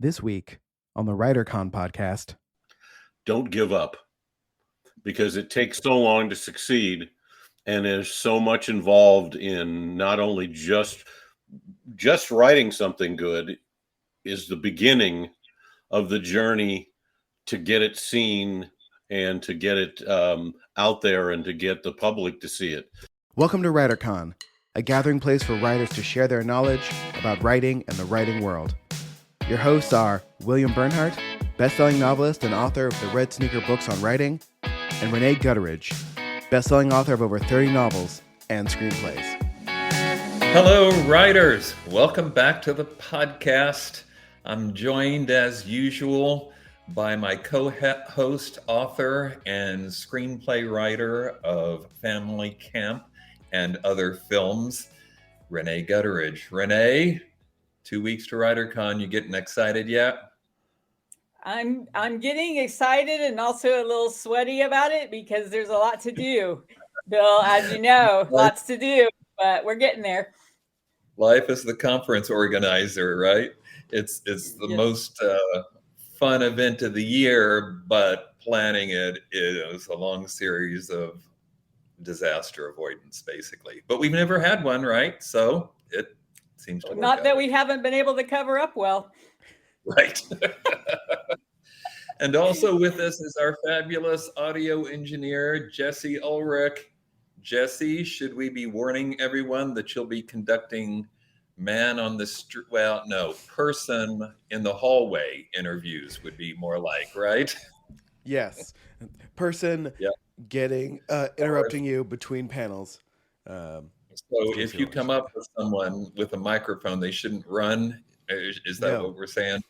This week on the WriterCon podcast. Don't give up, because it takes so long to succeed, and there's so much involved in not only just writing something good is the beginning of the journey to get it seen and to get it out there and to get the public to see it. Welcome to WriterCon, a gathering place for writers to share their knowledge about writing and the writing world. Your hosts are William Bernhardt, best-selling novelist and author of the Red Sneaker books on writing, and Rene Gutteridge, best-selling author of over 30 novels and screenplays. Hello, writers. Welcome back to the podcast. I'm joined, as usual, by my co-host, author, and screenplay writer of Family Camp and other films, Rene Gutteridge. Rene, 2 weeks to WriterCon. You getting excited yet? I'm getting excited and also a little sweaty about it because there's a lot to do. Bill, as you know, lots to do, but we're getting there. Life is the conference organizer, right? It's the most fun event of the year, but planning it is a long series of disaster avoidance, basically. But we've never had one, right? So it seems to work Not out. that we haven't been able to cover up well. Right. And also with us is our fabulous audio engineer, Jesse Ulrich. Jesse, should we be warning everyone that you'll be conducting person in the hallway interviews would be more like, right? Yes. Person getting interrupting you between panels. So if you come up with someone with a microphone, they shouldn't run. Is that what we're saying?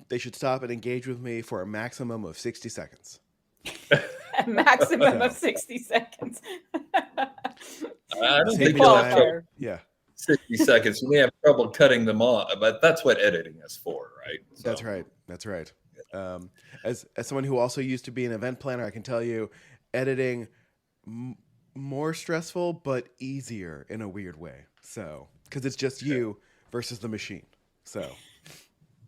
They should stop and engage with me for a maximum of 60 seconds. A maximum of 60 seconds. I don't think we'll have trouble. 60 seconds. We may have trouble cutting them off, but that's what editing is for, right? So. That's right. As someone who also used to be an event planner, I can tell you, editing more stressful but easier in a weird way. So, because it's just you versus the machine. So.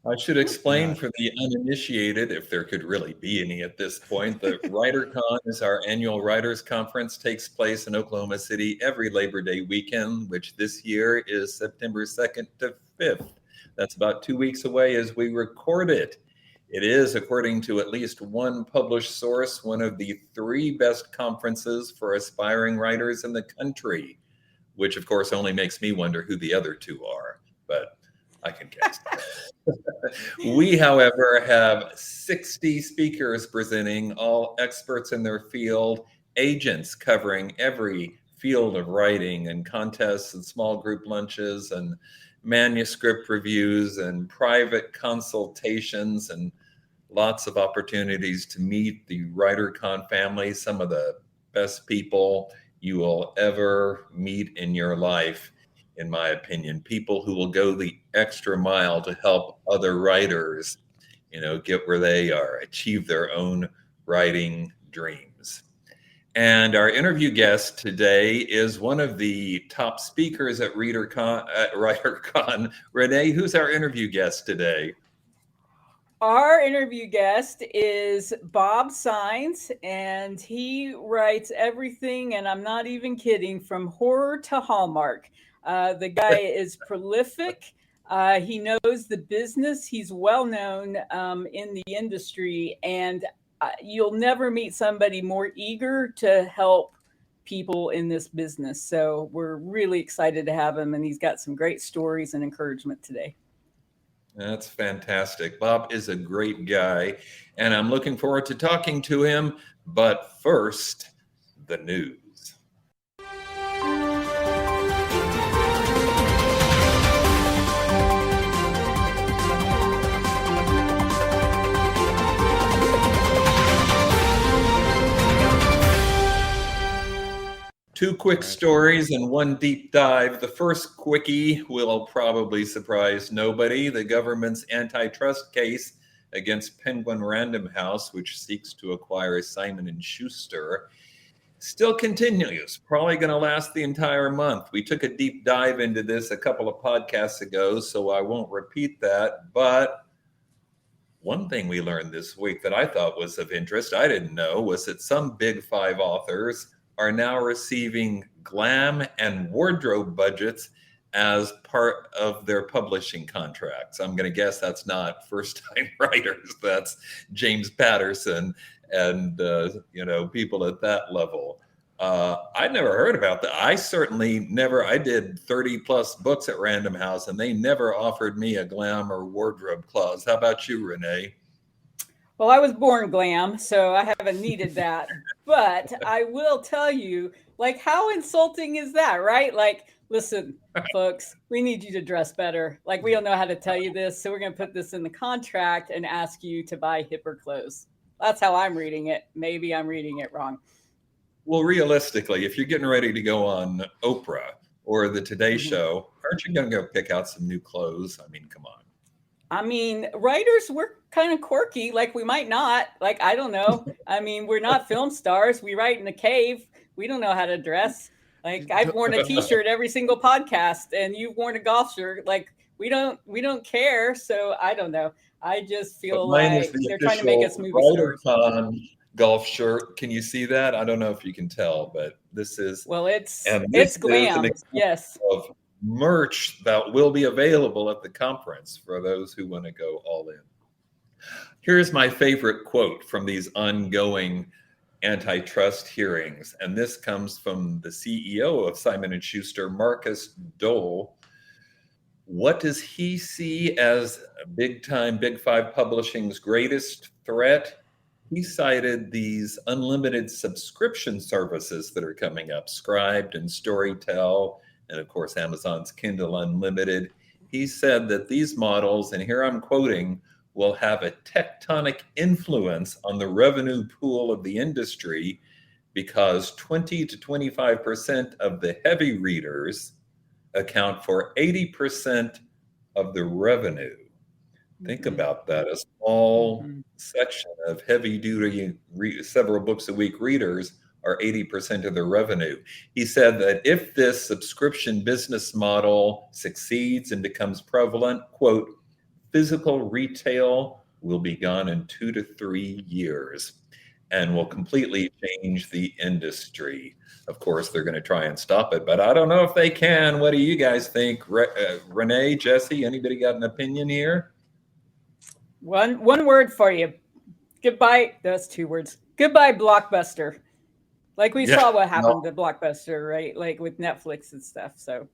I should explain for the uninitiated, if there could really be any at this point, that WriterCon is our annual writers conference, takes place in Oklahoma City every Labor Day weekend, which this year is September 2nd to 5th. That's about 2 weeks away as we record it. It is, according to at least one published source, one of the 3 best conferences for aspiring writers in the country, which of course only makes me wonder who the other 2 are, but I can guess. We, however, have 60 speakers presenting, all experts in their field, agents covering every field of writing, and contests and small group lunches and manuscript reviews and private consultations and lots of opportunities to meet the WriterCon family, some of the best people you will ever meet in your life. In my opinion, people who will go the extra mile to help other writers, get where they are, achieve their own writing dreams. And our interview guest today is one of the top speakers at WriterCon. Rene, who's our interview guest today? Our interview guest is Bob Saenz, and he writes everything, and I'm not even kidding, from horror to Hallmark. The guy is prolific. He knows the business. He's well known in the industry, and you'll never meet somebody more eager to help people in this business. So we're really excited to have him, and he's got some great stories and encouragement today. That's fantastic. Bob is a great guy, and I'm looking forward to talking to him. But first, the news. Two quick stories and one deep dive. The first quickie will probably surprise nobody. The government's antitrust case against Penguin Random House, which seeks to acquire Simon & Schuster, still continues. Probably going to last the entire month. We took a deep dive into this a couple of podcasts ago, so I won't repeat that. But one thing we learned this week that I thought was of interest, I didn't know, was that some big 5 authors are now receiving glam and wardrobe budgets as part of their publishing contracts. I'm going to guess that's not first-time writers. That's James Patterson and people at that level. I'd never heard about that. I certainly never. I did 30 plus books at Random House, and they never offered me a glam or wardrobe clause. How about you, Rene? Well, I was born glam, so I haven't needed that. But I will tell you, like, how insulting is that, right? Like, listen, folks, we need you to dress better. Like, we don't know how to tell you this, so we're going to put this in the contract and ask you to buy hipper clothes. That's how I'm reading it. Maybe I'm reading it wrong. Well, realistically, if you're getting ready to go on Oprah or the Today Show, aren't you going to go pick out some new clothes? I mean, come on. I mean, writers, we're kind of quirky. Like, we might not. Like, I don't know. I mean, we're not film stars. We write in a cave. We don't know how to dress. Like, I've worn a T-shirt every single podcast, and you've worn a golf shirt. Like, we don't care. So I don't know. I just feel like they're trying to make us movie stars. Golf shirt. Can you see that? I don't know if you can tell, but this is it's glam. Yes. Of merch that will be available at the conference for those who want to go all in. Here's my favorite quote from these ongoing antitrust hearings, and this comes from the CEO of Simon & Schuster, Marcus Dole. What does he see as big time Big Five publishing's greatest threat? He cited these unlimited subscription services that are coming up, Scribd and Storytel, and of course, Amazon's Kindle Unlimited. He said that these models, and here I'm quoting, will have a tectonic influence on the revenue pool of the industry because 20 to 25% of the heavy readers account for 80% of the revenue. Think about that. A small section of heavy-duty, several books a week readers are 80% of their revenue. He said that if this subscription business model succeeds and becomes prevalent, quote, physical retail will be gone in 2 to 3 years and will completely change the industry. Of course, they're going to try and stop it, but I don't know if they can. What do you guys think? Rene, Jesse, anybody got an opinion here? One word for you. Goodbye. That's 2 words. Goodbye, Blockbuster. Like we saw what happened to Blockbuster, right? Like with Netflix and stuff. So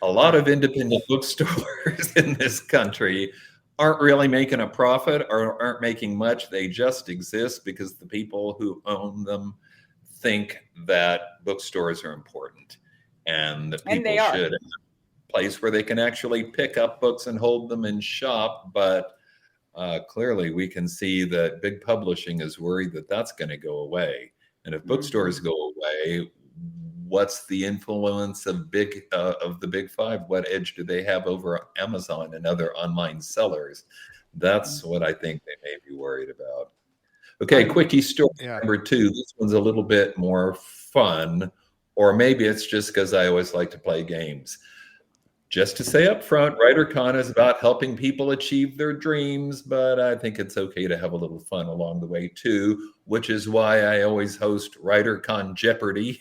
a lot of independent bookstores in this country aren't really making a profit or aren't making much. They just exist because the people who own them think that bookstores are important and that people should have a place where they can actually pick up books and hold them and shop. But clearly we can see that big publishing is worried that that's going to go away. And if bookstores go away, what's the influence of the big five? What edge do they have over Amazon and other online sellers? That's what I think they may be worried about. Okay, quickie story number 2. This one's a little bit more fun, or maybe it's just because I always like to play games. Just to say up front, WriterCon is about helping people achieve their dreams, but I think it's okay to have a little fun along the way too, which is why I always host WriterCon Jeopardy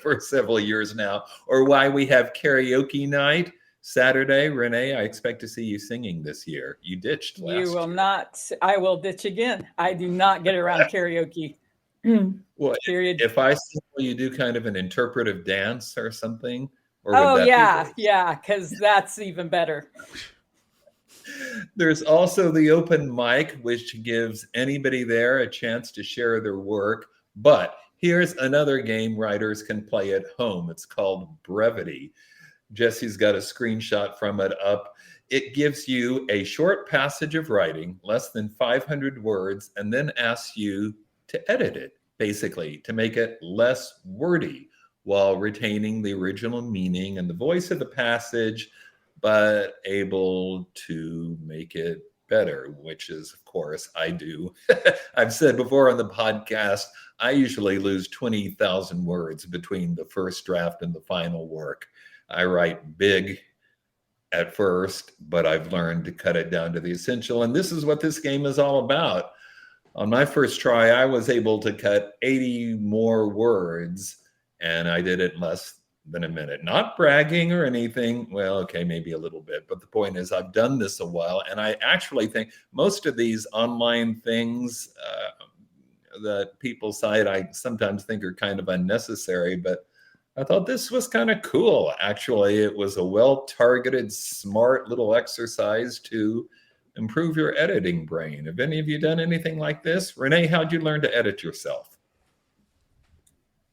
for several years now, or why we have karaoke night Saturday. Rene, I expect to see you singing this year. You ditched last year. You will not. I will ditch again. I do not get around karaoke. Well, Period. If I sing, will you do kind of an interpretive dance or something? Oh, yeah, because that's even better. There's also the open mic, which gives anybody there a chance to share their work. But here's another game writers can play at home. It's called Brevity. Jesse's got a screenshot from it up. It gives you a short passage of writing, less than 500 words, and then asks you to edit it, basically, to make it less wordy, while retaining the original meaning and the voice of the passage, but able to make it better, which is, of course, I do. I've said before on the podcast, I usually lose 20,000 words between the first draft and the final work. I write big at first, but I've learned to cut it down to the essential. And this is what this game is all about. On my first try, I was able to cut 80 more words, and I did it in less than a minute. Not bragging or anything. Well, okay, maybe a little bit. But the point is, I've done this a while, and I actually think most of these online things that people cite, I sometimes think are kind of unnecessary, but I thought this was kind of cool. Actually, it was a well-targeted, smart little exercise to improve your editing brain. Have any of you done anything like this? Rene, how'd you learn to edit yourself?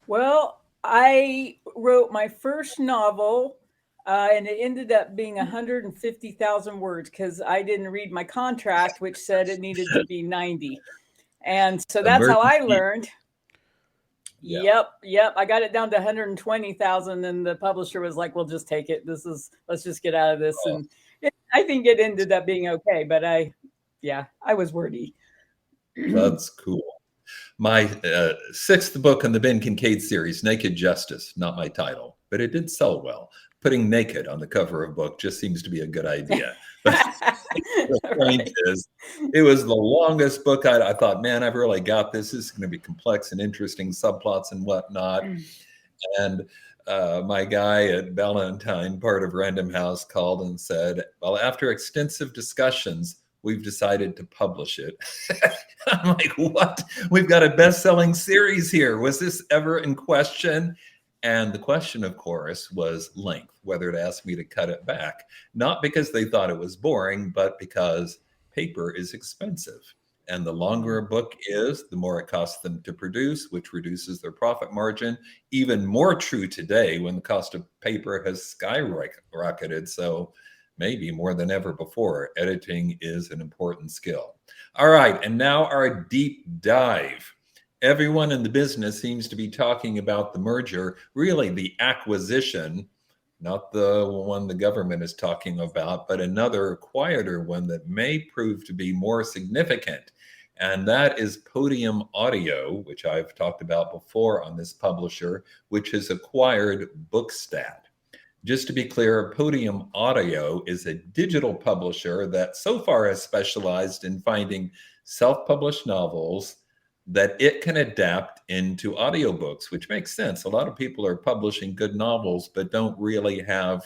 Well, I wrote my first novel, and it ended up being 150,000 words because I didn't read my contract, which said it needed to be 90. And so that's how I learned. Yeah. Yep. I got it down to 120,000, and the publisher was like, "Well, just take it. Let's just get out of this." And I think it ended up being okay, but I was wordy. That's cool. My sixth book in the Ben Kincaid series, Naked Justice, not my title, but it did sell well. Putting naked on the cover of a book just seems to be a good idea. But the point is, it was the longest book. I thought, man, I've really got this. This is going to be complex and interesting subplots and whatnot. And my guy at Valentine, part of Random House, called and said, well, after extensive discussions, we've decided to publish it. I'm like, what? We've got a best-selling series here. Was this ever in question? And the question, of course, was length, whether to ask me to cut it back. Not because they thought it was boring, but because paper is expensive. And the longer a book is, the more it costs them to produce, which reduces their profit margin. Even more true today when the cost of paper has skyrocketed. So maybe more than ever before, editing is an important skill. All right, and now our deep dive. Everyone in the business seems to be talking about the merger, really the acquisition, not the one the government is talking about, but another quieter one that may prove to be more significant. And that is Podium Audio, which I've talked about before on this publisher, which has acquired Bookstat. Just to be clear, Podium Audio is a digital publisher that so far has specialized in finding self-published novels that it can adapt into audiobooks, which makes sense. A lot of people are publishing good novels, but don't really have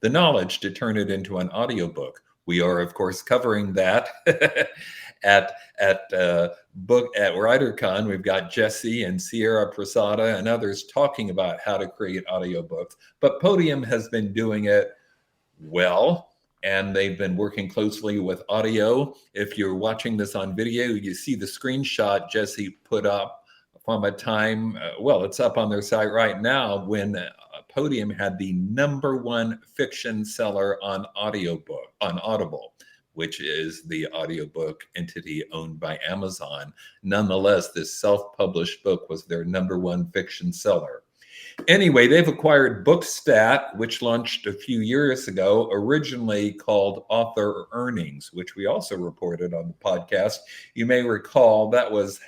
the knowledge to turn it into an audiobook. We are, of course, covering that at WriterCon. We've got Jesse and Sierra Prasada and others talking about how to create audiobooks. But Podium has been doing it well, and they've been working closely with audio. If you're watching this on video, you see the screenshot Jesse put up from a time, it's up on their site right now, when Podium had the #1 fiction seller on Audible, which is the audiobook entity owned by Amazon. Nonetheless, this self-published book was their #1 fiction seller. Anyway, they've acquired Bookstat, which launched a few years ago, originally called Author Earnings, which we also reported on the podcast. You may recall that was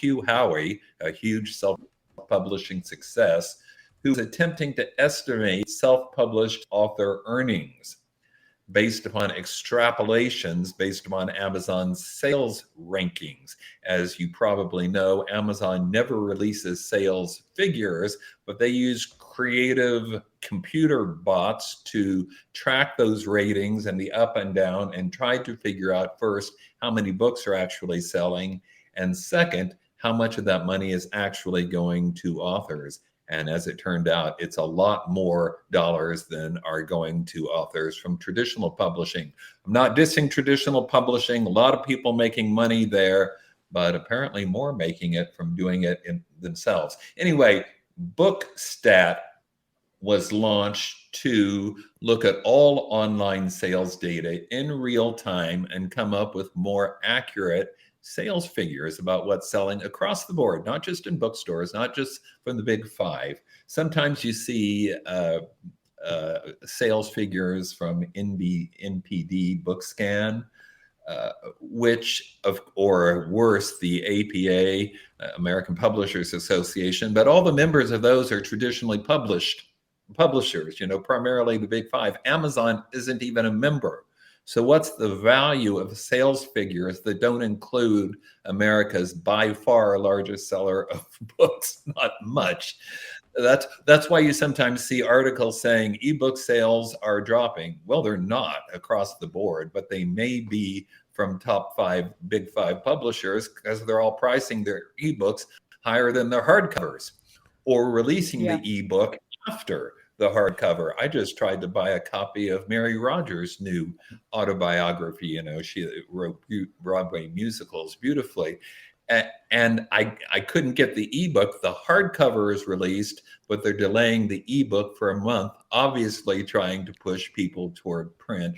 Hugh Howey, a huge self-publishing success, who was attempting to estimate self-published author earnings based upon extrapolations based upon Amazon's sales rankings. As you probably know, Amazon never releases sales figures, but they use creative computer bots to track those ratings and the up and down and try to figure out, first, how many books are actually selling, and second, how much of that money is actually going to authors. And as it turned out, it's a lot more dollars than are going to authors from traditional publishing. I'm not dissing traditional publishing. A lot of people making money there, but apparently more making it from doing it themselves. Anyway, Bookstat was launched to look at all online sales data in real time and come up with more accurate sales figures about what's selling across the board, not just in bookstores, not just from the big five. Sometimes you see sales figures from NPD BookScan, or worse, the APA, American Publishers Association, but all the members of those are traditionally published publishers, primarily the big five. Amazon isn't even a member. So what's the value of sales figures that don't include America's by far largest seller of books? Not much. That's why you sometimes see articles saying ebook sales are dropping. Well, they're not across the board, but they may be from top big five publishers, because they're all pricing their ebooks higher than their hardcovers, or releasing the ebook after the hardcover. I just tried to buy a copy of Mary Rogers' new autobiography. She wrote Broadway musicals beautifully. And I couldn't get the ebook. The hardcover is released, but they're delaying the ebook for a month, obviously trying to push people toward print,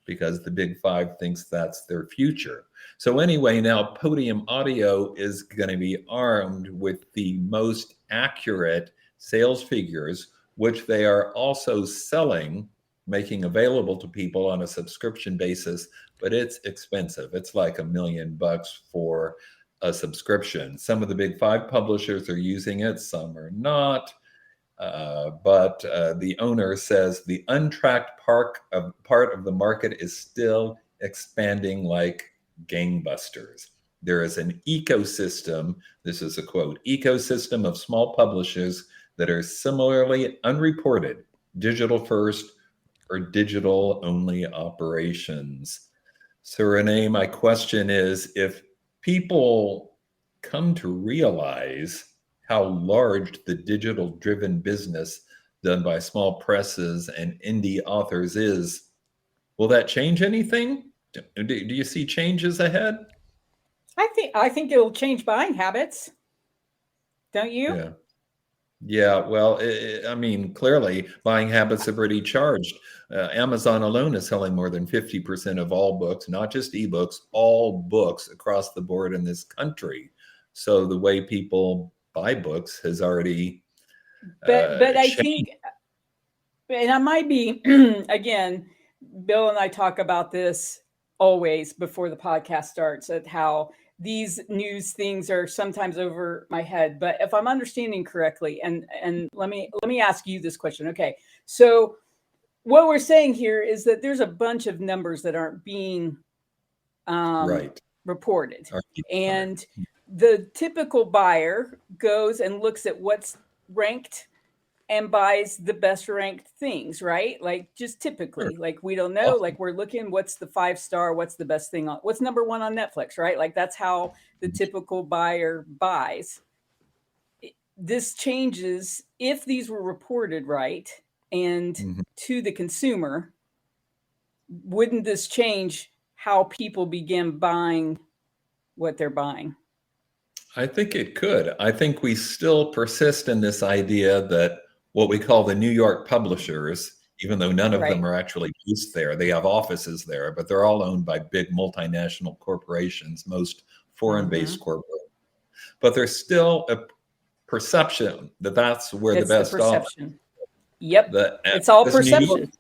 because the big five thinks that's their future. So anyway, now Podium Audio is going to be armed with the most accurate sales figures, which they are also selling, making available to people on a subscription basis, but it's expensive. It's like $1 million for a subscription. Some of the big five publishers are using it, some are not. But the owner says the untracked part of the market is still expanding like gangbusters. There is an ecosystem, this is a quote, ecosystem of small publishers that are similarly unreported, digital first or digital only operations. So Rene, my question is, if people come to realize how large the digital driven business done by small presses and indie authors is, will that change anything? Do you see changes ahead? I think it'll change buying habits. Don't you? Yeah. Well, I mean, clearly buying habits have already charged. Amazon alone is selling more than 50% of all books, not just ebooks, all books across the board in this country. So the way people buy books has already but I think, and I might be again, Bill and I talk about this always before the podcast starts, at how these news things are sometimes over my head. But if I'm understanding correctly, and let me ask you this question. Okay, so what we're saying here is that there's a bunch of numbers that aren't being reported, and the typical buyer goes and looks at what's ranked and buys the best ranked things, right? Like, just typically, like, we don't know, like, we're looking, what's the 5-star, what's the best thing on, what's number one on Netflix, right? Like, that's how the typical buyer buys. This changes if these were reported right and to the consumer. Wouldn't this change how people begin buying what they're buying? I think it could. I think we still persist in this idea that what we call the New York publishers, even though none of them are actually based there, they have offices there, but they're all owned by big multinational corporations, most foreign-based corporations. But there's still a perception that that's where the best perception. Yep, it's all perception.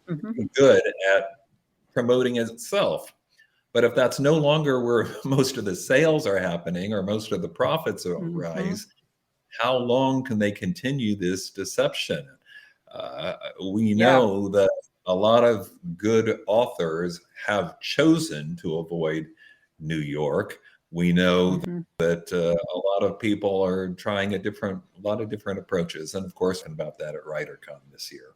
Good at promoting itself. But if that's no longer where most of the sales are happening or most of the profits arise, how long can they continue this deception? We know that a lot of good authors have chosen to avoid New York. We know that a lot of people are trying a lot of different approaches. And of course, about that at WriterCon this year.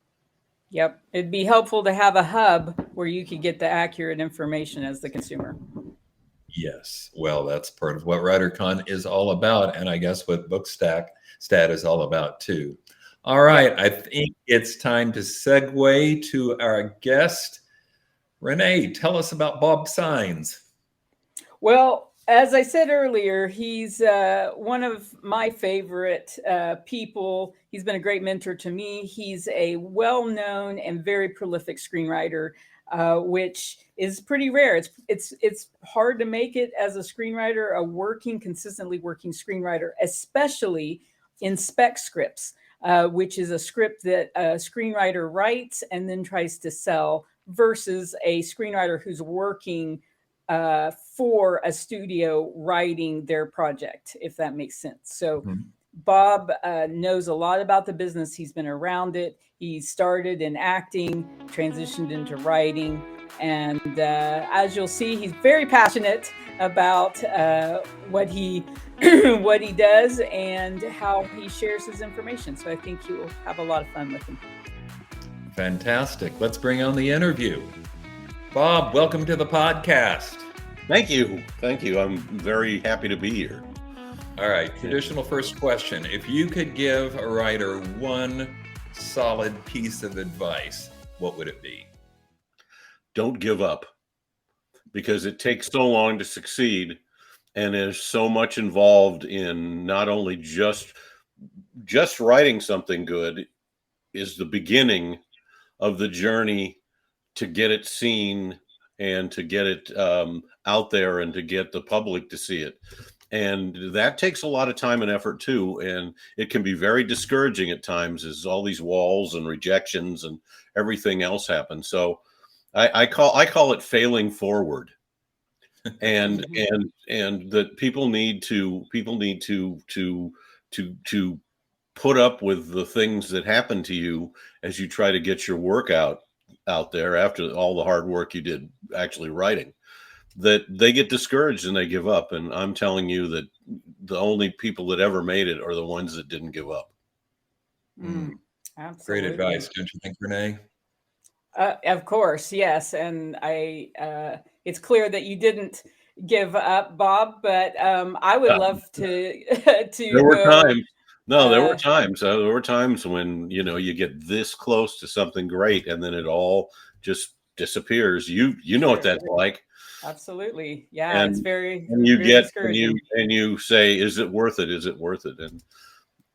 Yep. It'd be helpful to have a hub where you could get the accurate information as the consumer. Yes. Well, that's part of what WriterCon is all about. And I guess what Bookstat is all about too. All right. I think it's time to segue to our guest. Rene, tell us about Bob Saenz. Well, as I said earlier, he's one of my favorite people. He's been a great mentor to me. He's a well-known and very prolific screenwriter, which is pretty rare. It's hard to make it as a screenwriter, consistently working screenwriter, especially in spec scripts, which is a script that a screenwriter writes and then tries to sell, versus a screenwriter who's working for a studio writing their project, if that makes sense. So Bob knows a lot about the business. He's been around it. He started in acting, transitioned into writing, and as you'll see, he's very passionate about what he what he does and how he shares his information. So I think you will have a lot of fun with him. Fantastic. Let's bring on the interview. Bob, welcome to the podcast. Thank you. Thank you. I'm very happy to be here. All right, traditional first question. If you could give a writer one solid piece of advice, what would it be? Don't give up, because it takes so long to succeed, and there's so much involved in not only just writing something good is the beginning of the journey to get it seen and to get it out there and to get the public to see it. And that takes a lot of time and effort too. And it can be very discouraging at times as all these walls and rejections and everything else happens. So I call it failing forward. And and that people need to put up with the things that happen to you as you try to get your work out there after all the hard work you did actually writing, that they get discouraged and they give up. And I'm telling you that the only people that ever made it are the ones that didn't give up. Absolutely. Great advice, don't you think, Rene? Of course, yes. And it's clear that you didn't give up, Bob, but I would love to there were times. No, there were times. There were times when, you get this close to something great and then it all just disappears. You know what that's like. Absolutely. Yeah. And it's very, and you very get, discouraging. and you say, is it worth it? Is it worth it?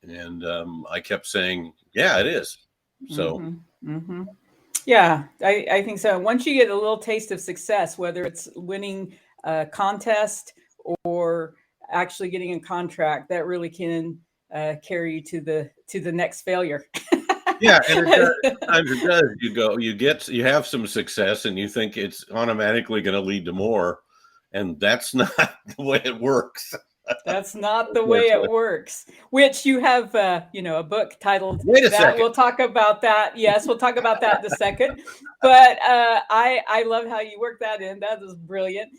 And I kept saying, yeah, it is. So, yeah, I think so. Once you get a little taste of success, whether it's winning a contest or actually getting a contract, that really can carry you to the next failure. Yeah, and sometimes it does. You have some success and you think it's automatically going to lead to more, and that's not the way it works. That's not the way it works. Which you have, a book titled. Wait a second. We'll talk about that. Yes, we'll talk about that in a second. But I love how you work that in. That is brilliant.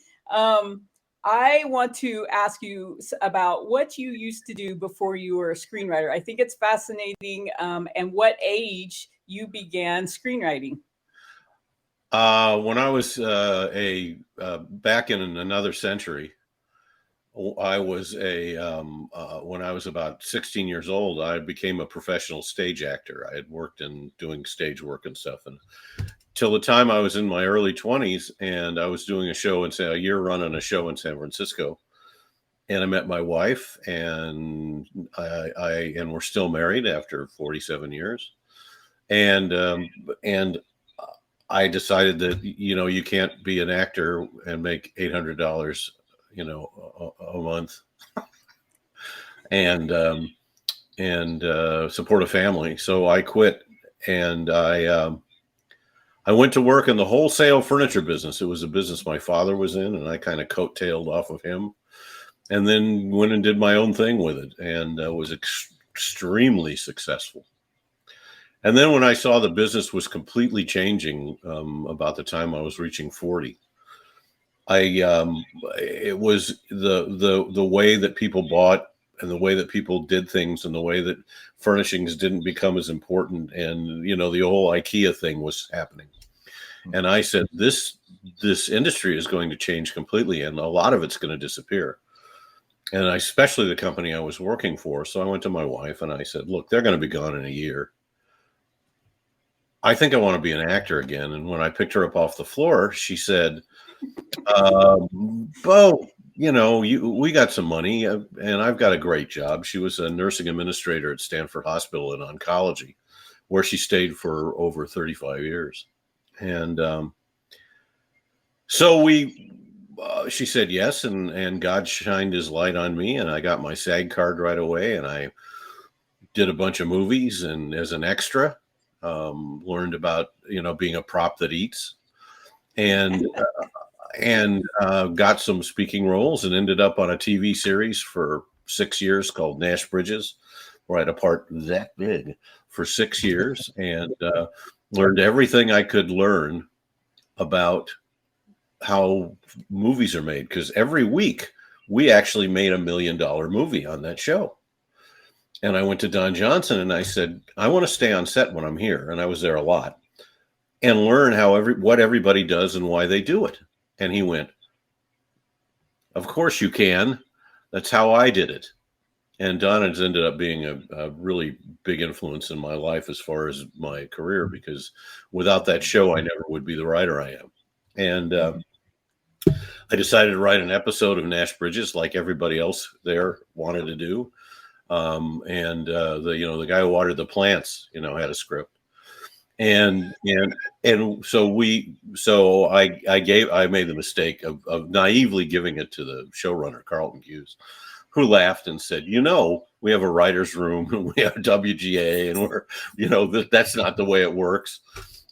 I want to ask you about what you used to do before you were a screenwriter. I think it's fascinating, and what age you began screenwriting. When I was back in another century, I was when I was about 16 years old, I became a professional stage actor. I had worked in doing stage work and stuff, and till the time I was in my early 20s, and I was doing a year running a show in San Francisco, and I met my wife, and and we're still married after 47 years, and I decided that you can't be an actor and make $800 a month and support a family. So I quit, and I went to work in the wholesale furniture business. It was a business my father was in, and I kind of coattailed off of him, and then went and did my own thing with it, and was extremely successful. And then when I saw the business was completely changing about the time I was reaching 40, it was the way that people bought and the way that people did things and the way that furnishings didn't become as important. And, the whole IKEA thing was happening. And I said, this industry is going to change completely, and a lot of it's going to disappear. And especially the company I was working for. So I went to my wife and I said, look, they're going to be gone in a year. I think I want to be an actor again. And when I picked her up off the floor, she said, Bo, we got some money, and I've got a great job. She was a nursing administrator at Stanford Hospital in oncology, where she stayed for over 35 years. And so she said yes, and God shined his light on me, and I got my SAG card right away, and I did a bunch of movies, and as an extra, learned about being a prop that eats, and got some speaking roles, and ended up on a TV series for 6 years called Nash Bridges. where I had a part that big for 6 years and learned everything I could learn about how movies are made. Because every week we actually made $1 million movie on that show. And I went to Don Johnson and I said, I want to stay on set when I'm here. And I was there a lot and learn what everybody does and why they do it. And he went, of course you can. That's how I did it. And Don has ended up being a really big influence in my life as far as my career, because without that show, I never would be the writer I am. And I decided to write an episode of Nash Bridges like everybody else there wanted to do. The guy who watered the plants, had a script, and so I made the mistake of naively giving it to the showrunner, Carlton Hughes, who laughed and said, we have a writer's room and we have WGA and that's not the way it works.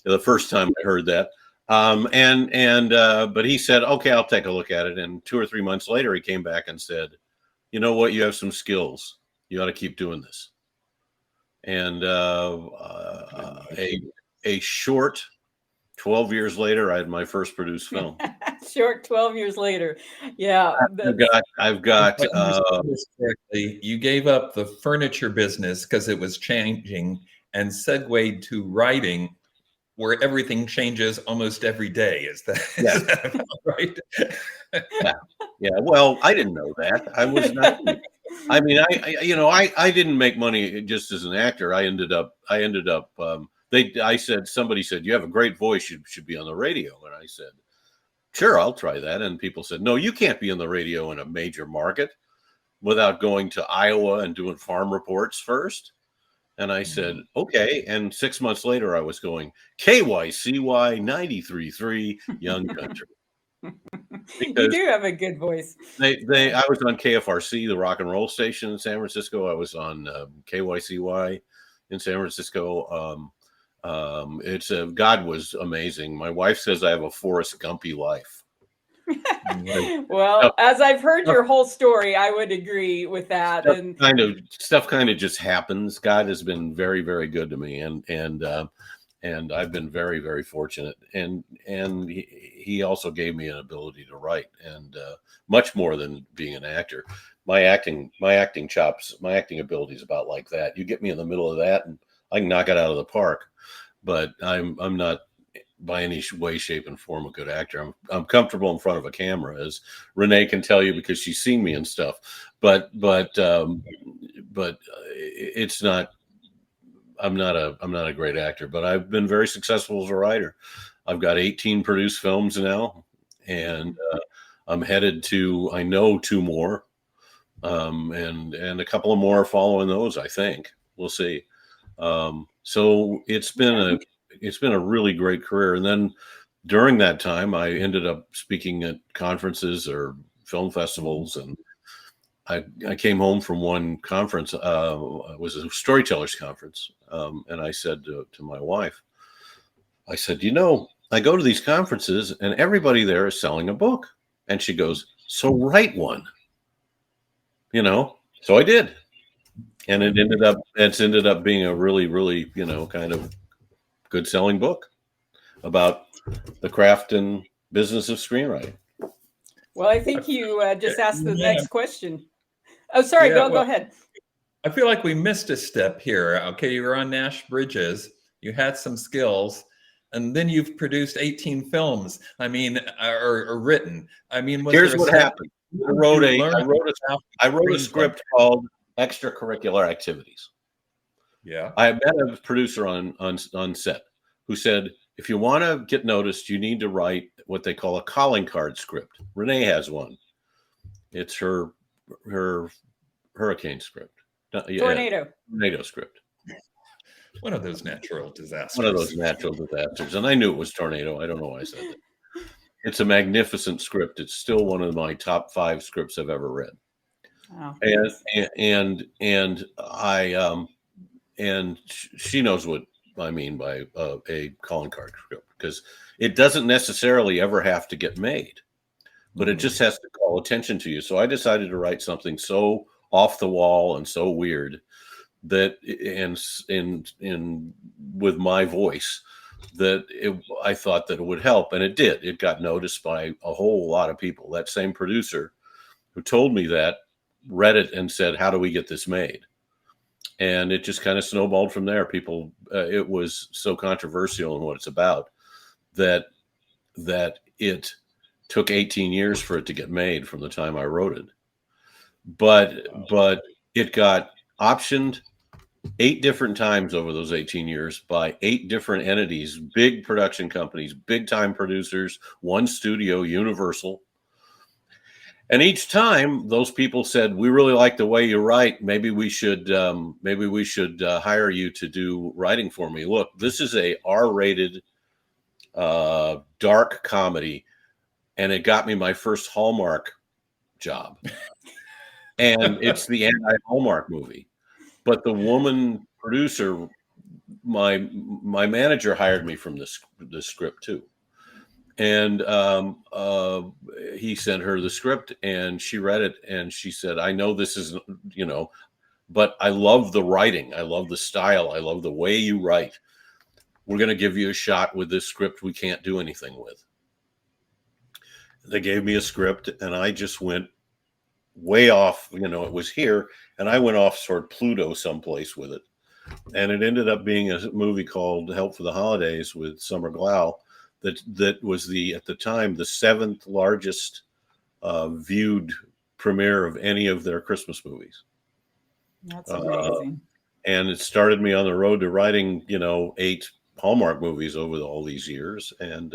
The first time I heard that. But he said, okay, I'll take a look at it. And 2 or 3 months later, he came back and said, you know what? You have some skills. You ought to keep doing this. And a short 12 years later, I had my first produced film. Short 12 years later. Yeah. I've got you gave up the furniture business because it was changing and segued to writing, where everything changes almost every day. Is that right? Yeah. Well, I didn't know that. I was not. I mean, I didn't make money just as an actor. Somebody said, you have a great voice. You should be on the radio. And I said, sure, I'll try that. And people said, no, you can't be on the radio in a major market without going to Iowa and doing farm reports first. And I said, okay. And 6 months later, I was going KYCY 93.3 Young Country. You do have a good voice. I was on KFRC, the rock and roll station in San Francisco. I was on KYCY in San Francisco. God was amazing. My wife says I have a Forrest Gumpy life. Well, as I've heard your whole story, I would agree with that. Stuff kind of just happens. God has been very, very good to me, and I've been very, very fortunate. And he also gave me an ability to write, and much more than being an actor. My acting chops, my acting ability is about like that. You get me in the middle of that, and I can knock it out of the park. But I'm not by any way, shape, and form a good actor. I'm comfortable in front of a camera, as Rene can tell you because she's seen me and stuff. But it's not. I'm not a great actor, but I've been very successful as a writer. I've got 18 produced films now, and I'm headed to, I know, 2 more, and a couple of more are following those. I think we'll see. So it's been a really great career. And then during that time, I ended up speaking at conferences or film festivals, and I came home from one conference. It was a storytellers conference. And I said to my wife, I said, I go to these conferences and everybody there is selling a book. And she goes, so write one, so I did. And it's ended up being a really, really, kind of good selling book about the craft and business of screenwriting. Well, I think you just asked the next question. Oh, sorry. Go ahead. I feel like we missed a step here. Okay, you were on Nash Bridges. You had some skills, and then you've produced 18 films. I mean, or written. I mean, here's what happened. I wrote a script called Extracurricular Activities. Yeah. I met a producer on set who said, if you want to get noticed, you need to write what they call a calling card script. Rene has one. It's her hurricane script. Tornado script. One of those natural disasters. And I knew it was tornado. I don't know why I said that. It's a magnificent script. It's still one of my top 5 scripts I've ever read. Oh, and she knows what I mean by a calling card script, because it doesn't necessarily ever have to get made, but it just has to call attention to you. So I decided to write something so off the wall and so weird that in with my voice, that I thought that it would help, and it did. It got noticed by a whole lot of people. That same producer who told me that read it and said, "How do we get this made?" And it just kind of snowballed from there. People, it was so controversial in what it's about that it took 18 years for it to get made from the time I wrote it. But it got optioned 8 different times over those 18 years by 8 different entities, big production companies, big time producers, one studio, Universal. And each time those people said, "We really like the way you write. Maybe we should hire you to do writing for me. Look, this is a R-rated dark comedy, and it got me my first Hallmark job. And it's the anti-Hallmark movie. But the woman producer, my manager, hired me from the script too. And he sent her the script, and she read it, and she said, "I know this isn't, but I love the writing. I love the style. I love the way you write. We're going to give you a shot with this script we can't do anything with." They gave me a script, and I just went way off. It was here, and I went off toward Pluto someplace with it. And it ended up being a movie called Help for the Holidays with Summer Glau. That was at the time, the 7th largest viewed premiere of any of their Christmas movies. That's amazing. And it started me on the road to writing, 8 Hallmark movies over all these years, and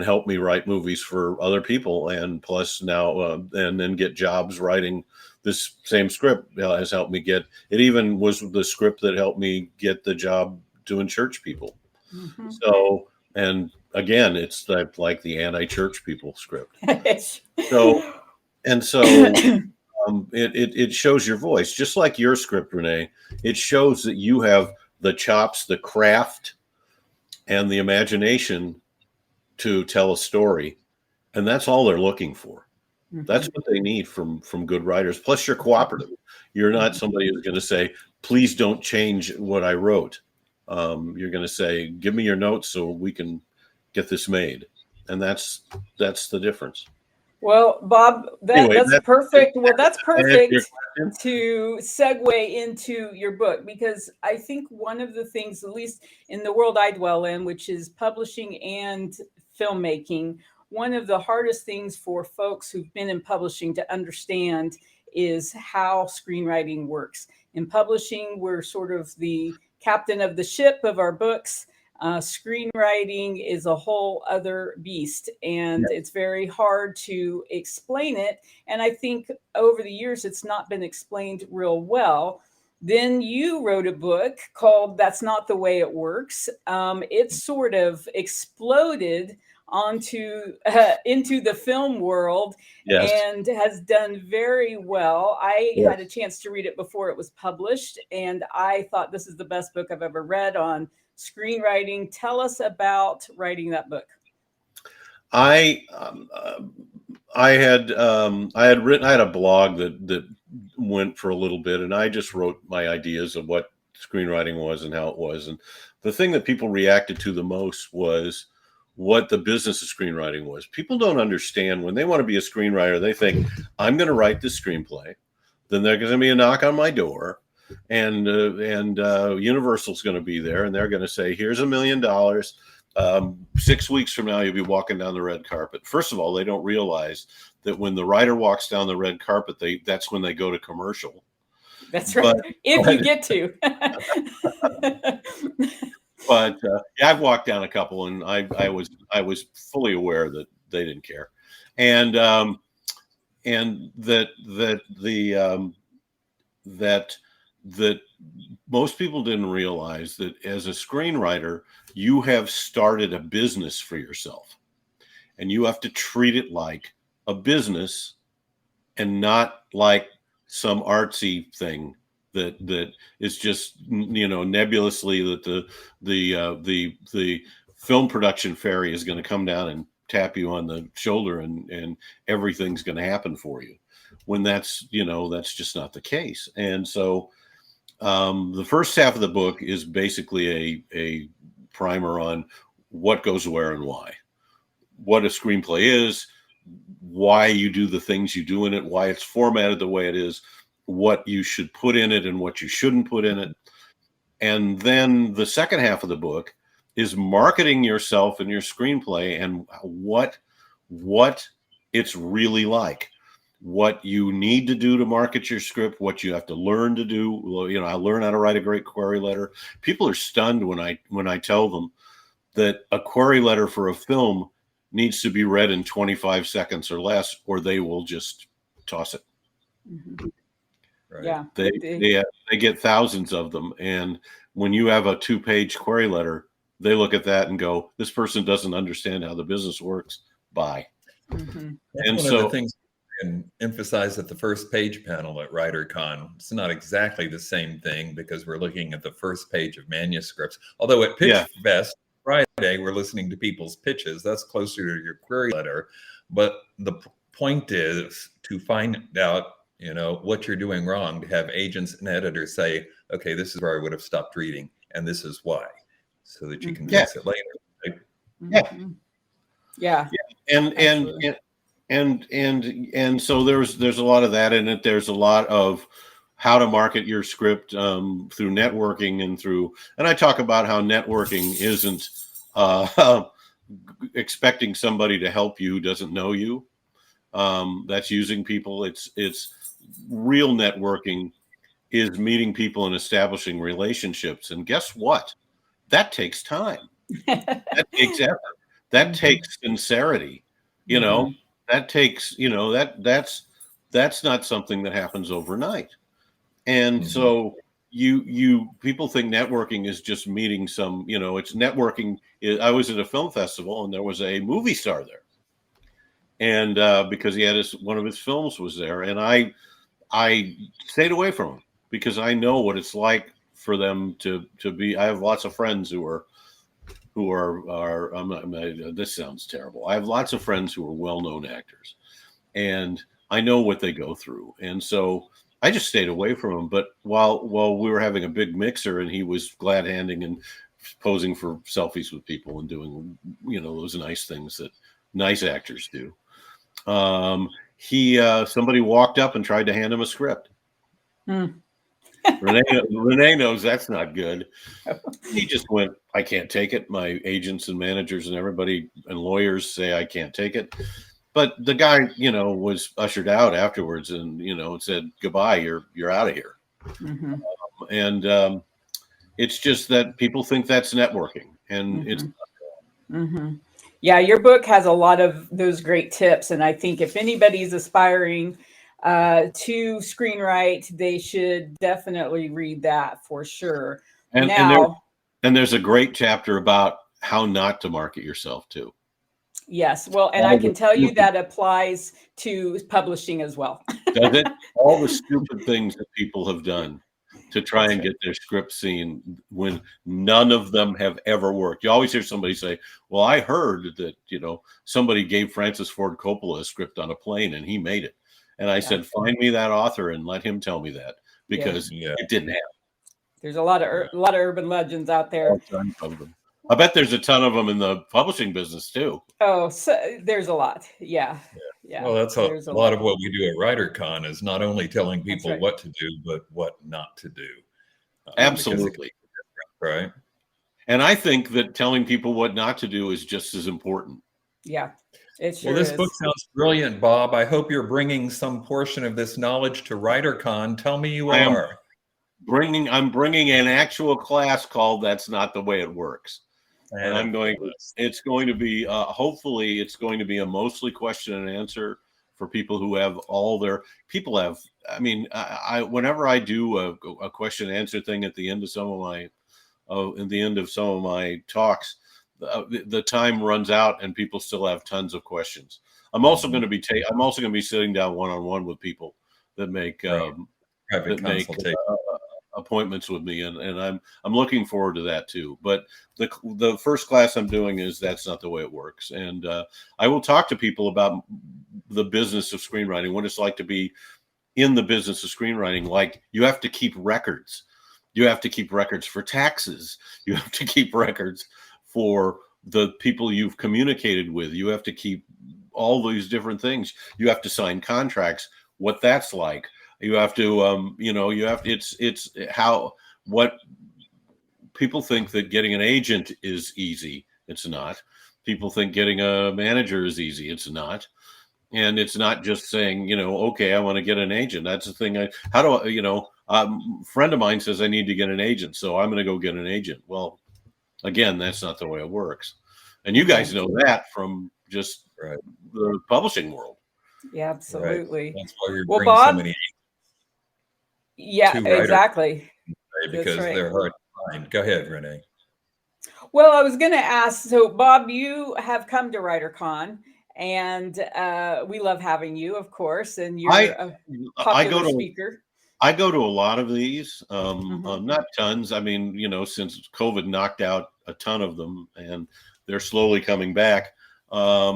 helped me write movies for other people. And plus now, and then get jobs writing this same script has helped me get, it even was the script that helped me get the job doing church people. Mm-hmm. So, and again, it's like the anti-church people script. So it shows your voice, just like your script, Rene. It shows that you have the chops, the craft, and the imagination to tell a story, and that's all they're looking for. Mm-hmm. That's what they need from good writers. Plus, you're cooperative. You're not somebody who's going to say, "Please don't change what I wrote." You're going to say, "Give me your notes so we can get this made," and that's the difference. Well, Bob, that's perfect. Well, that's perfect to segue into your book, because I think one of the things, at least in the world I dwell in, which is publishing and filmmaking, one of the hardest things for folks who've been in publishing to understand is how screenwriting works. In publishing, we're sort of the captain of the ship of our books. Screenwriting is a whole other beast, and it's very hard to explain it. And I think over the years, it's not been explained real well. Then you wrote a book called "That's Not the Way It Works." It sort of exploded into the film world, and has done very well. I had a chance to read it before it was published, and I thought this is the best book I've ever read on screenwriting. Tell us about writing that book. I had a blog that went for a little bit, and I just wrote my ideas of what screenwriting was and how it was. And the thing that people reacted to the most was what the business of screenwriting was. People don't understand when they want to be a screenwriter. They think, "I'm going to write this screenplay, then there's going to be a knock on my door, and Universal's going to be there, and they're going to say, 'Here's $1 million. 6 weeks from now, you'll be walking down the red carpet.'" First of all, they don't realize that when the writer walks down the red carpet, that's when they go to commercial. That's right. If you get to. But I've walked down a couple, and I was fully aware that they didn't care, and that most people didn't realize that as a screenwriter, you have started a business for yourself, and you have to treat it like a business and not like some artsy thing that is just, nebulously that the film production fairy is going to come down and tap you on the shoulder and everything's going to happen for you, when that's just not the case. And so The first half of the book is basically a primer on what goes where and why, what a screenplay is, why you do the things you do in it, why it's formatted the way it is, what you should put in it and what you shouldn't put in it. And then the second half of the book is marketing yourself and your screenplay and what it's really like, what you need to do to market your script, what you have to learn to do. You know, I learned how to write a great query letter. People are stunned when I tell them that a query letter for a film needs to be read in 25 seconds or less, or they will just toss it. Mm-hmm. Right. Yeah. They get thousands of them. And when you have a 2-page query letter, they look at that and go, this person doesn't understand how the business works. Bye. Mm-hmm. That's and one so of the things we can emphasize at the first page panel at WriterCon. It's not exactly the same thing because we're looking at the first page of manuscripts. Although at Pitch Fest Friday, we're listening to people's pitches. That's closer to your query letter. But the point is to find out, you know, what you're doing wrong, to have agents and editors say, okay, this is where I would have stopped reading, and this is why, so that you can fix it later. Right? Mm-hmm. Yeah. And so there's a lot of that in it. There's a lot of how to market your script through networking and I talk about how networking isn't expecting somebody to help you who doesn't know you. That's using people. It's real networking is meeting people and establishing relationships. And guess what? That takes time. That takes effort. That takes sincerity. You know, that takes, you know, that's not something that happens overnight. And so people think networking is just meeting some, you know, it's networking. I was at a film festival and there was a movie star there. And because he had one of his films was there, and I stayed away from him because I know what it's like for them to be. I have lots of friends who are this sounds terrible. I have lots of friends who are well-known actors, and I know what they go through, and so I just stayed away from him. But while we were having a big mixer, and he was glad handing and posing for selfies with people and doing, you know, those nice things that nice actors do. Somebody walked up and tried to hand him a script. Rene knows that's not good. He just went, I can't take it. My agents and managers and everybody and lawyers say I can't take it. But the guy, you know, was ushered out afterwards and, you know, said, goodbye, you're out of here. It's just that people think that's networking, and it's Yeah, your book has a lot of those great tips. And I think if anybody's aspiring to screenwrite, they should definitely read that for sure. And there's a great chapter about how not to market yourself too. Yes. Well, and I can tell you that applies to publishing as well. Does it? All the stupid things that people have done to try and get their script seen when none of them have ever worked. You always hear somebody say, well, I heard that, you know, somebody gave Francis Ford Coppola a script on a plane and he made it. And I said, find me that author and let him tell me that, because it didn't happen. There's a lot of urban legends out there. I bet there's a ton of them in the publishing business too. Oh, so there's a lot. Yeah. Well, that's a lot of what we do at WriterCon is not only telling people what to do, but what not to do. Absolutely. Right. And I think that telling people what not to do is just as important. Yeah. It sure this book sounds brilliant, Bob. I hope you're bringing some portion of this knowledge to WriterCon. Tell me you are. I'm bringing an actual class called That's Not the Way It Works. And it's going to be, hopefully it's going to be a mostly question and answer for people who have whenever I do a question and answer thing at the end of some of my talks, the time runs out and people still have tons of questions. I'm also going to be sitting down one-on-one with people that make appointments with me, and I'm looking forward to that too. But the first class I'm doing is That's Not the Way It Works, and I will talk to people about the business of screenwriting, what it's like to be in the business of screenwriting. Like, you have to keep records. You have to keep records for taxes. You have to keep records for the people you've communicated with. You have to keep all these different things. You have to sign contracts, what that's like. You have to, it's how, what people think that getting an agent is easy. It's not. People think getting a manager is easy. It's not. And it's not just saying, okay, I want to get an agent. That's the thing. A friend of mine says I need to get an agent, so I'm going to go get an agent. Well, again, that's not the way it works. And you guys know that from just the publishing world. Yeah, absolutely. Right. That's why you're well, bringing Bob, so many. Yeah, exactly. Because they're hard to find. Go ahead, Rene. Well, I was going to ask, so Bob, you have come to WriterCon, and we love having you, of course, and you're a popular speaker. I go to a lot of these, not tons. I mean, since COVID knocked out a ton of them, and they're slowly coming back. The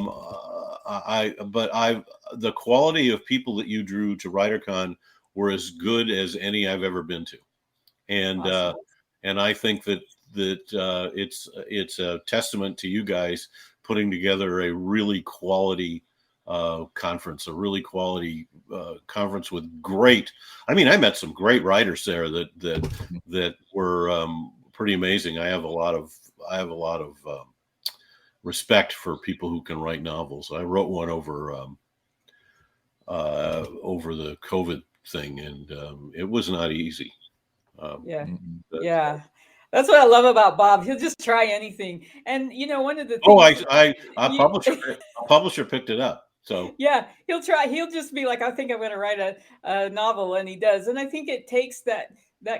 quality of people that you drew to WriterCon were as good as any I've ever been to, and awesome. And I think that it's a testament to you guys putting together a really quality conference, a really quality conference with great. I mean, I met some great writers there that were pretty amazing. I have a lot of respect for people who can write novels. I wrote one over the COVID thing, and it was not easy. Yeah. That's what I love about Bob. He'll just try anything. And one of the things publisher picked it up. So yeah, he'll try. He'll just be like, I think I'm going to write a novel, and he does. And I think it takes that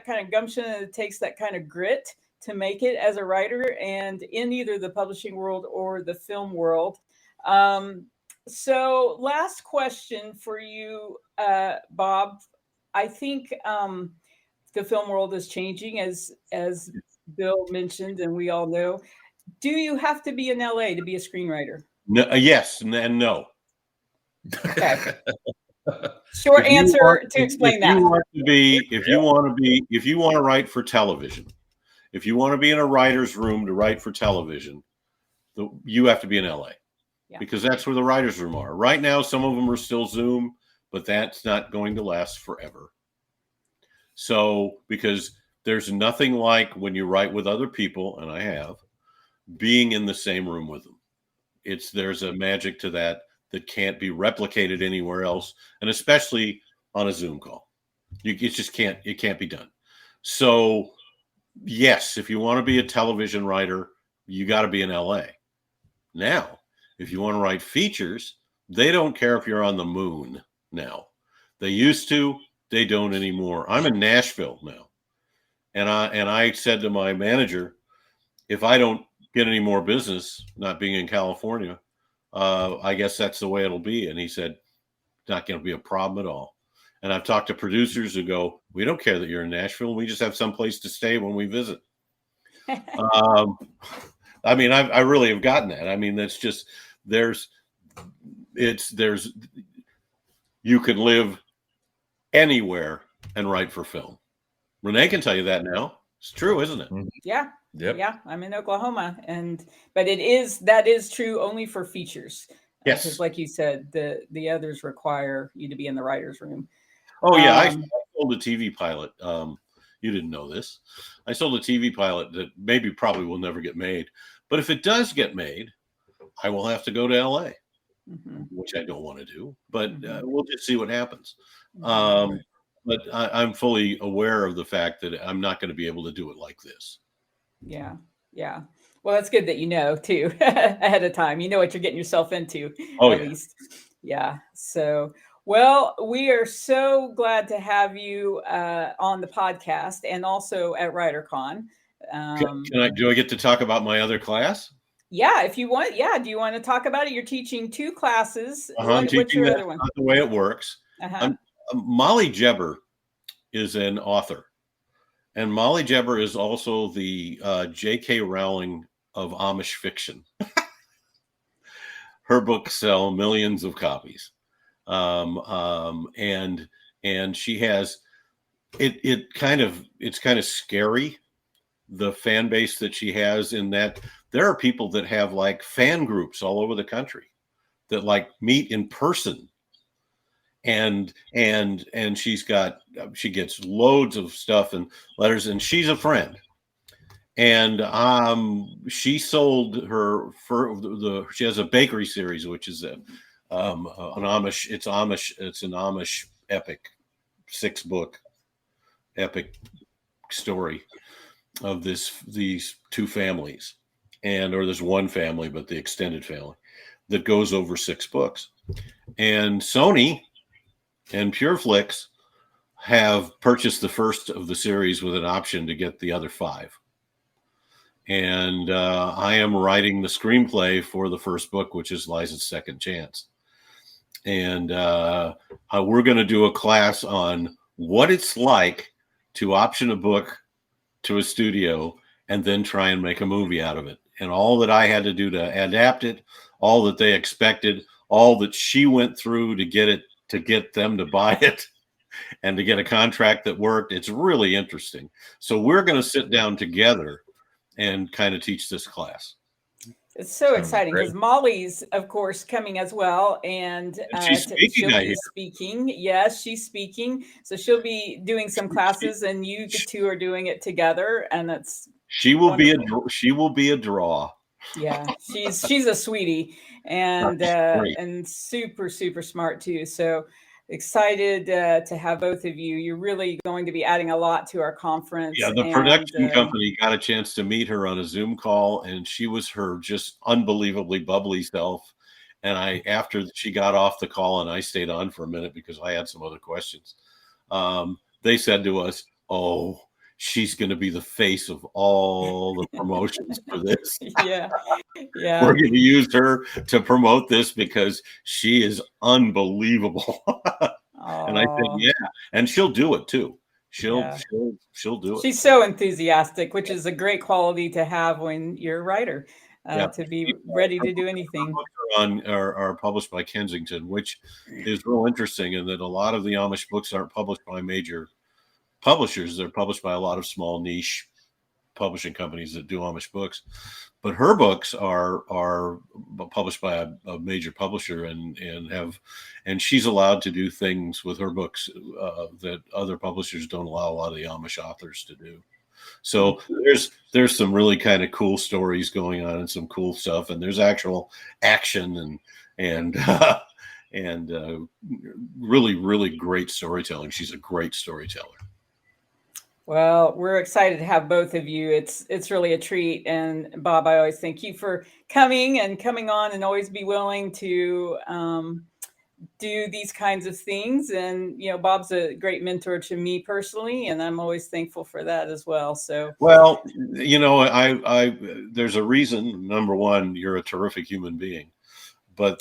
kind of gumption, and it takes that kind of grit to make it as a writer, and in either the publishing world or the film world. So last question for you, Bob. I think the film world is changing, as Bill mentioned, and we all know. Do you have to be in LA to be a screenwriter? No, yes, and no. Okay. Short answer to explain that. If you want to write for television, if you want to be in a writer's room to write for television, you have to be in LA, because that's where the writer's room are. Right now, some of them are still Zoom, but that's not going to last forever. So, because there's nothing like when you write with other people, and I have, being in the same room with them. There's a magic to that can't be replicated anywhere else, and especially on a Zoom call. It can't be done. So, yes, if you want to be a television writer, you got to be in LA. Now, if you want to write features, they don't care if you're on the moon now. They used to. They don't anymore. I'm in Nashville now. And I said to my manager, if I don't get any more business, not being in California, I guess that's the way it'll be. And he said, not going to be a problem at all. And I've talked to producers who go, we don't care that you're in Nashville. We just have some place to stay when we visit. I mean, I really have gotten that. I mean, that's just, you can live anywhere and write for film. Rene can tell you that now. It's true, isn't it? Yeah. Yep. Yeah. I'm in Oklahoma, but that is true only for features. Yes. Because like you said, the others require you to be in the writer's room. Oh yeah. I sold a TV pilot. You didn't know this. I sold a TV pilot that probably will never get made. But if it does get made, I will have to go to LA, which I don't want to do, but we'll just see what happens. But I'm fully aware of the fact that I'm not going to be able to do it like this. Yeah. Yeah. Well, that's good that you know too ahead of time. You know what you're getting yourself into. At least. Yeah. So, well, we are so glad to have you on the podcast and also at WriterCon. Do I get to talk about my other class? Yeah, if you want. Yeah. Do you want to talk about it? You're teaching 2 classes. I'm teaching what's your other one? Not the way it works. Molly Jebber is an author, and Molly Jebber is also the J.K. Rowling of Amish fiction. Her books sell millions of copies, and she has it's kind of scary, the fan base that she has, in that there are people that have like fan groups all over the country that like meet in person, and she gets loads of stuff and letters, and she's a friend. And she sold her she has a bakery series, which is an Amish, it's an Amish epic 6-book epic story of these two families, or there's one family, but the extended family, that goes over 6 books. And Sony and PureFlix have purchased the first of the series with an option to get the other 5. And I am writing the screenplay for the first book, which is Liza's Second Chance. And we're going to do a class on what it's like to option a book to a studio and then try and make a movie out of it. And all that I had to do to adapt it, all that they expected, all that she went through to get them to buy it and to get a contract that worked. It's really interesting. So we're going to sit down together and kind of teach this class. It's so exciting because Molly's, of course, coming as well, and she's speaking. Yes, she's speaking, so she'll be doing some classes, and you two are doing it together, and that's she will be a draw. Yeah, she's a sweetie, and super smart too. So excited to have both of you. You're really going to be adding a lot to our conference. Yeah, the production company got a chance to meet her on a Zoom call, and she was her just unbelievably bubbly self. And after she got off the call, and I stayed on for a minute because I had some other questions, they said to us, "Oh, she's going to be the face of all the promotions for this." Yeah. We're going to use her to promote this because she is unbelievable. And I think, yeah, and she'll do it too. She'll do it. She's so enthusiastic, which is a great quality to have when you're a writer, to be ready to do anything. Are published by Kensington, which is real interesting, in that a lot of the Amish books aren't published by major publishers. They're published by a lot of small niche publishing companies that do Amish books, but her books are published by a major publisher, and she's allowed to do things with her books that other publishers don't allow a lot of the Amish authors to do. So there's some really kind of cool stories going on, and some cool stuff, and there's actual action and really great storytelling. She's a great storyteller. Well, we're excited to have both of you. It's really a treat. And Bob, I always thank you for coming on, and always be willing to do these kinds of things. And, Bob's a great mentor to me personally, and I'm always thankful for that as well. So, well, there's a reason. Number one, you're a terrific human being. But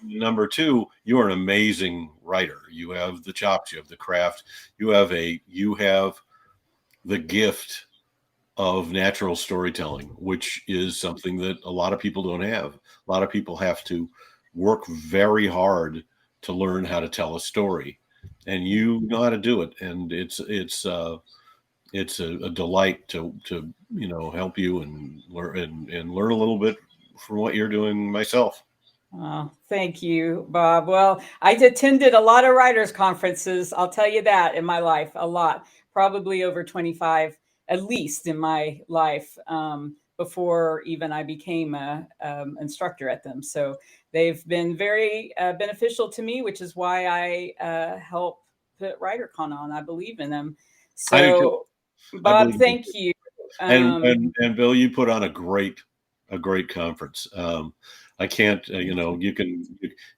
number two, you're an amazing writer. You have the chops, you have the craft, you have the gift of natural storytelling, which is something that a lot of people don't have. A lot of people have to work very hard to learn how to tell a story, and you know how to do it. And it's a delight to help you and learn a little bit from what you're doing myself. Oh, thank you, Bob. Well, I attended a lot of writers' conferences. I'll tell you that in my life, a lot. Probably over 25, at least in my life, before even I became an instructor at them. So they've been very beneficial to me, which is why I help put WriterCon on. I believe in them. So, Bob, thank you. And Bill, you put on a great conference. I can't, you can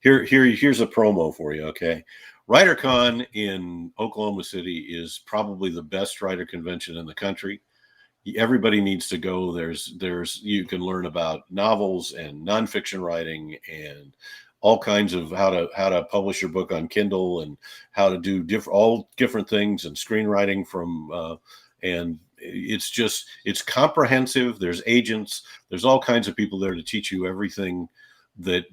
here's a promo for you. Okay. WriterCon in Oklahoma City is probably the best writer convention in the country. Everybody needs to go. You can learn about novels and nonfiction writing and all kinds of how to publish your book on Kindle and how to do all different things, and screenwriting and it's comprehensive. There's agents, there's all kinds of people there to teach you everything that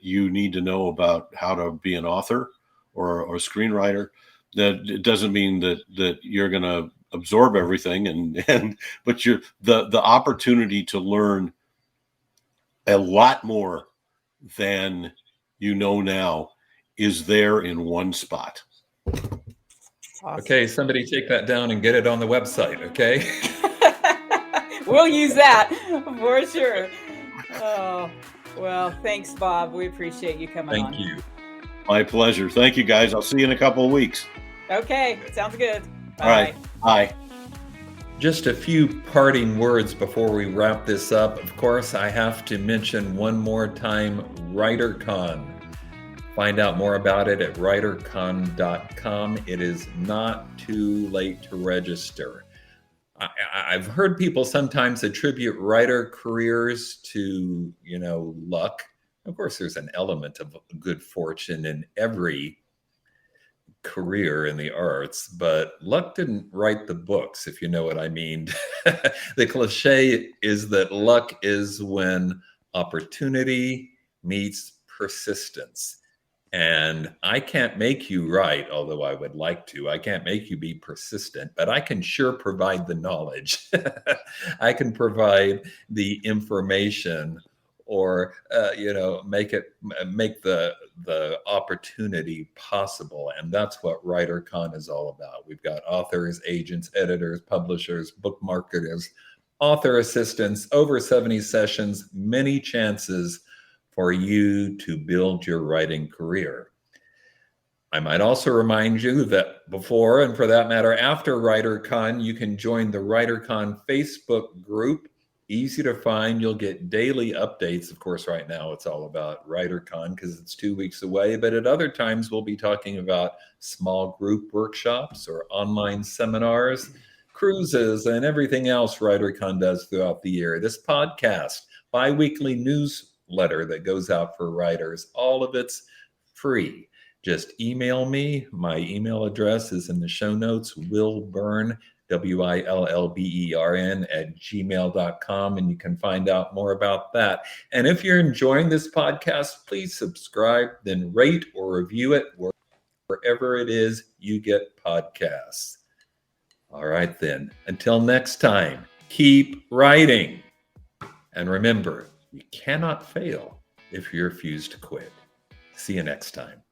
you need to know about how to be an author or a screenwriter. That it doesn't mean that you're going to absorb everything, but the opportunity to learn a lot more than you know now is there in one spot. Awesome. Okay, somebody take that down and get it on the website, okay? We'll use that for sure. Oh, well, thanks, Bob. We appreciate you coming on. Thank you. My pleasure. Thank you, guys. I'll see you in a couple of weeks. Okay, sounds good. Bye. All right. Bye. Just a few parting words before we wrap this up. Of course, I have to mention one more time WriterCon. Find out more about it at writercon.com. It is not too late to register. I've heard people sometimes attribute writer careers to, luck. Of course, there's an element of good fortune in every career in the arts, but luck didn't write the books, if you know what I mean. The cliche is that luck is when opportunity meets persistence. And I can't make you write, although I would like to. I can't make you be persistent, but I can sure provide the knowledge. I can provide the information, or make the opportunity possible. And that's what WriterCon is all about. We've got authors, agents, editors, publishers, book marketers, author assistants, over 70 sessions, many chances for you to build your writing career. I might also remind you that before, and for that matter, after WriterCon, you can join the WriterCon Facebook group. Easy to find. You'll get daily updates. Of course, right now it's all about WriterCon because it's 2 weeks away, but at other times we'll be talking about small group workshops or online seminars, cruises, and everything else WriterCon does throughout the year. This podcast, bi-weekly newsletter that goes out for writers, all of it's free. Just email me. My email address is in the show notes, willbern, WILLBERN @gmail.com, and you can find out more about that. And if you're enjoying this podcast, please subscribe, then rate or review it wherever it is you get podcasts. All right, then. Until next time, keep writing. And remember, you cannot fail if you refuse to quit. See you next time.